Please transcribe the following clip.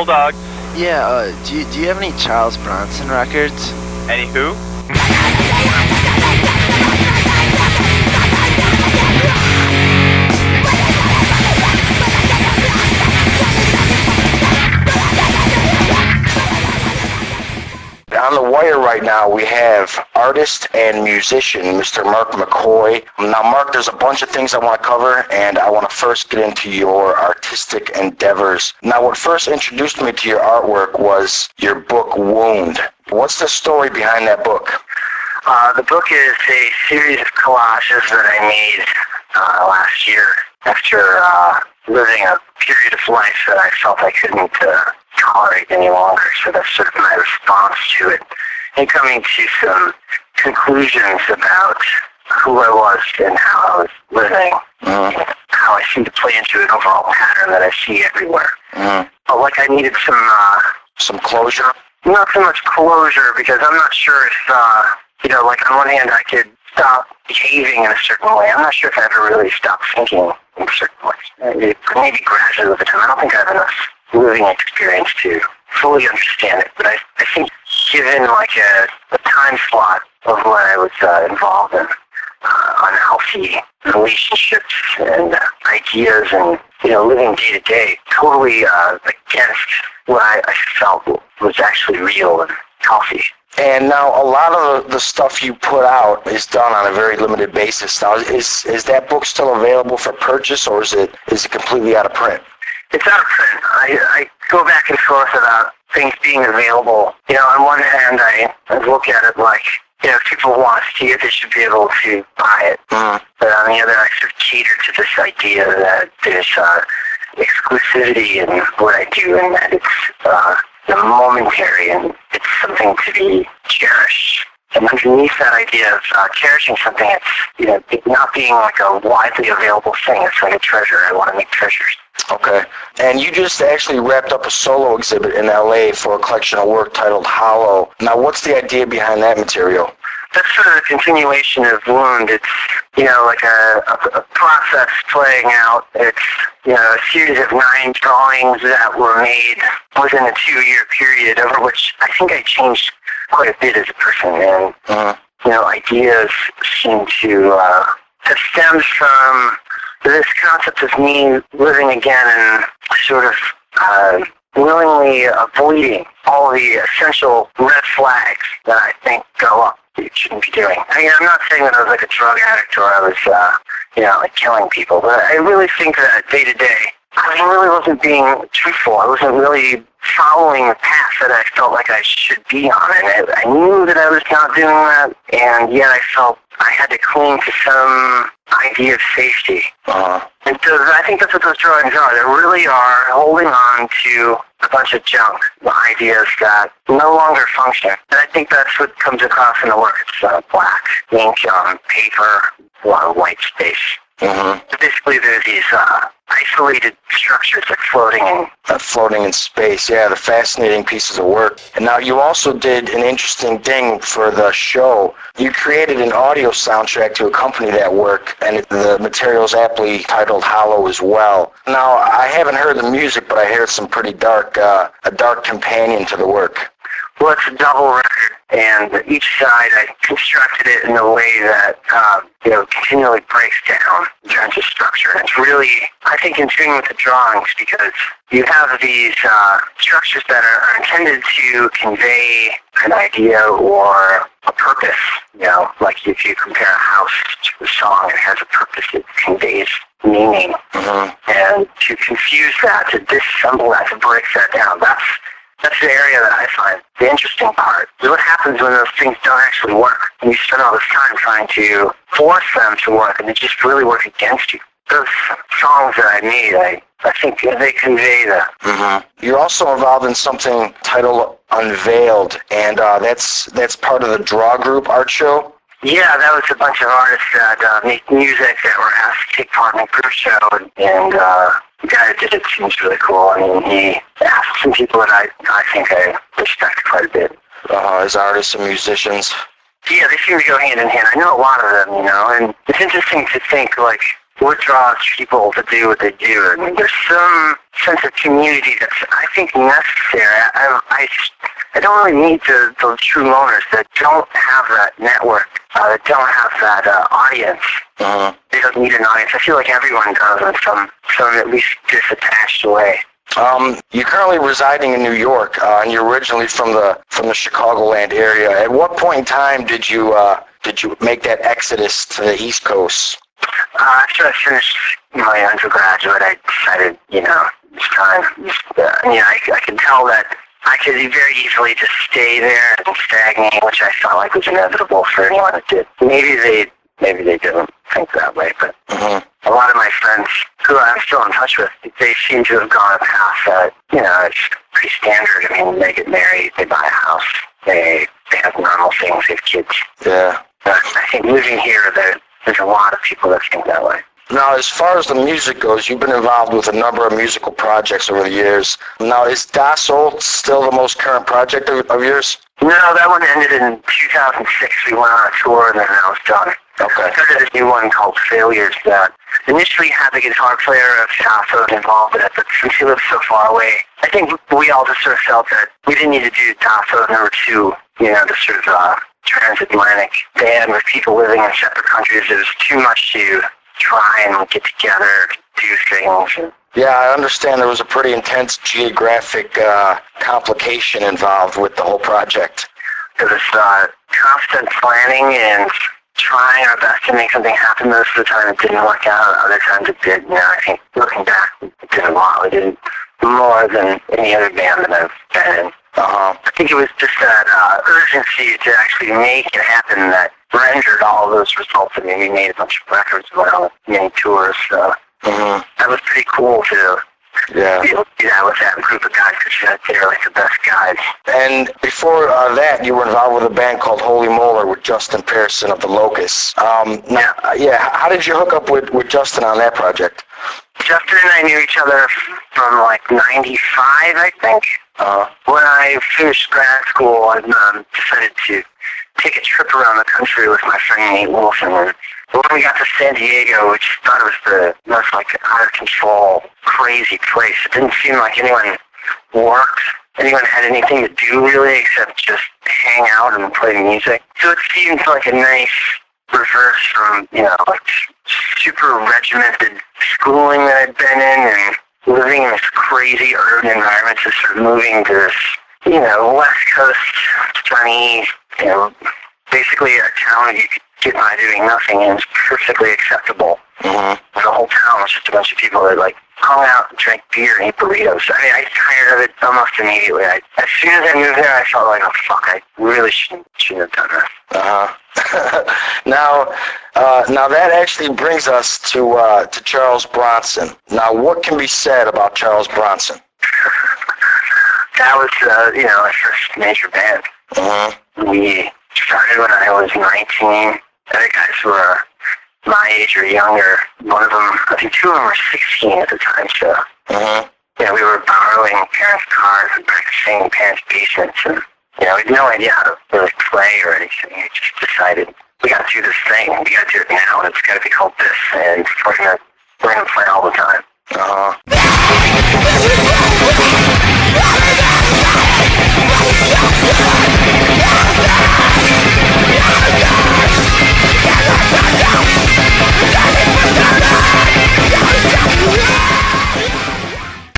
Bulldog. Yeah, do you have any Charles Bronson records? Any who? On the wire right now, we have artist and musician, Mr. Mark McCoy. Now, Mark, there's a bunch of things I want to cover, and I want to first get into your artistic endeavors. Now, what first introduced me to your artwork was your book, Wound. What's the story behind that book? The book is a series of collages that I made last year after living a period of life that I felt I couldn't tolerate any longer. So that's sort of my response to it, and coming to some conclusions about who I was and how I was living, and how I seem to play into an overall pattern that I see everywhere. But like I needed some closure? Not so much closure, because I'm not sure if, like on one hand I could stop behaving in a certain way. I'm not sure if I ever really stopped thinking in certain ways. Maybe gradually over time. I don't think I have enough living experience to fully understand it, but I think given like a time slot of when I was involved in unhealthy relationships and ideas and, living day to day, totally against what I felt was actually real and healthy. And now a lot of the stuff you put out is done on a very limited basis. Now, is that book still available for purchase, or is it completely out of print? It's out of print. I go back and forth about things being available. On one hand, I look at it like, if people want to see it, they should be able to buy it. But on the other, I sort of cater to this idea that there's exclusivity in what I do, and that it's momentary, and it's something to be cherished. And underneath that idea of cherishing something, it's not being like a widely available thing. It's like a treasure. I want to make treasures. Okay. And you just actually wrapped up a solo exhibit in LA for a collection of work titled Hollow. Now, what's the idea behind that material? That's sort of a continuation of Wound. It's, like a process playing out. It's, a series of 9 drawings that were made within a 2-year period, over which I think I changed quite a bit as a person. And, ideas seem to have stemmed from this concept of me living again and sort of willingly avoiding all the essential red flags that I think go up that you shouldn't be doing. I mean, I'm not saying that I was like a drug addict or I was, like killing people, but I really think that day to day, I really wasn't being truthful. I wasn't really following the path that I felt like I should be on. And I knew that I was not doing that, and yet I felt I had to cling to some idea of safety. And so I think that's what those drawings are. They really are holding on to a bunch of junk, ideas that no longer function. And I think that's what comes across in the work. It's black ink on paper, a lot of white space. So basically there's these isolated structures like floating in space. Yeah, the fascinating pieces of work. And now you also did an interesting thing for the show. You created an audio soundtrack to accompany that work, and the material's aptly titled Hollow as well. Now, I haven't heard the music, but I heard some pretty dark, a dark companion to the work. Well, it's a double record, and each side I constructed it in a way that, continually breaks down in terms of structure. And it's really, I think, in tune with the drawings, because you have these structures that are intended to convey an idea or a purpose. Like if you compare a house to a song, it has a purpose. It conveys meaning. And to confuse that, to disassemble that, to break that down, that's the area that I find the interesting part. What happens when those things don't actually work? And you spend all this time trying to force them to work, and they just really work against you. Those songs that I made, I think they convey that. You're also involved in something titled Unveiled, and that's part of the Draw Group art show? Yeah, that was a bunch of artists that make music that were asked to take part in the group show, and the guy that did it seems really cool. I mean, he asked some people that I think I respect quite a bit. As artists and musicians? Yeah, they seem to go hand in hand. I know a lot of them, and it's interesting to think, like, what draws people to do what they do. I mean, there's some sense of community that's, I think, necessary. I don't really need those true loners that don't have that network, that don't have that audience. They don't need an audience. I feel like everyone does in some at least disattached way. You're currently residing in New York, and you're originally from the Chicagoland area. At what point in time did you make that exodus to the East Coast? After I finished my undergraduate, I decided, it's time. I could tell that I could very easily just stay there and stagnate, which I felt like was inevitable for anyone that did. Maybe they didn't think that way, but a lot of my friends who I'm still in touch with, they seem to have gone a path that, it's pretty standard. I mean, they get married, they buy a house, they have normal things, they have kids. Yeah. But I think living here, there's a lot of people that think that way. Now, as far as the music goes, you've been involved with a number of musical projects over the years. Now, is Das Old still the most current project of yours? No, that one ended in 2006. We went on a tour, and then that was done. Okay. I started a new one called Failures that initially had the guitar player of Das Old involved in it, but since he lives so far away, I think we all just sort of felt that we didn't need to do Das Old number 2, the sort of transatlantic band with people living in separate countries. It was too much to try and get together, do things. Yeah, I understand there was a pretty intense geographic complication involved with the whole project. There was constant planning and trying our best to make something happen. Most of the time it didn't work out. Other times it did. I think looking back, we did a lot. We did more than any other band that I've been in. I think it was just that urgency to actually make it happen that rendered all of those results. I mean, we made a bunch of records, went on many tours. That was pretty cool to be able to do that with that group of guys, because they were like the best guys. And before that, you were involved with a band called Holy Molar with Justin Pearson of the Locusts. How did you hook up with Justin on that project? Justin and I knew each other from like 95, I think. When I finished grad school, I decided to take a trip around the country with my friend Nate Wilson. And when we got to San Diego, we just thought it was the most like out of control, crazy place. It didn't seem like anyone worked. Anyone had anything to do really except just hang out and play music. So it seemed like a nice reverse from, like super regimented schooling that I'd been in and living in this crazy urban environment to sort of moving to this, West Coast, sunny, basically a town that you could get by doing nothing and it's perfectly acceptable. The whole town was just a bunch of people that hung out and drank beer and ate burritos. I mean, I got tired of it almost immediately. As soon as I moved there, I felt like, oh fuck, I really shouldn't have done that. Now that actually brings us to Charles Bronson. Now, what can be said about Charles Bronson? That was, our first major band. We started when I was 19. Other guys were my age or younger. One of them, I think 2 of them were 16 at the time, so we were borrowing parents' cars and practicing in parents' basements, and we had no idea how to really play or anything. We just decided we got to do this thing. We got to do it now, and it's got to be called this, and we're gonna play all the time.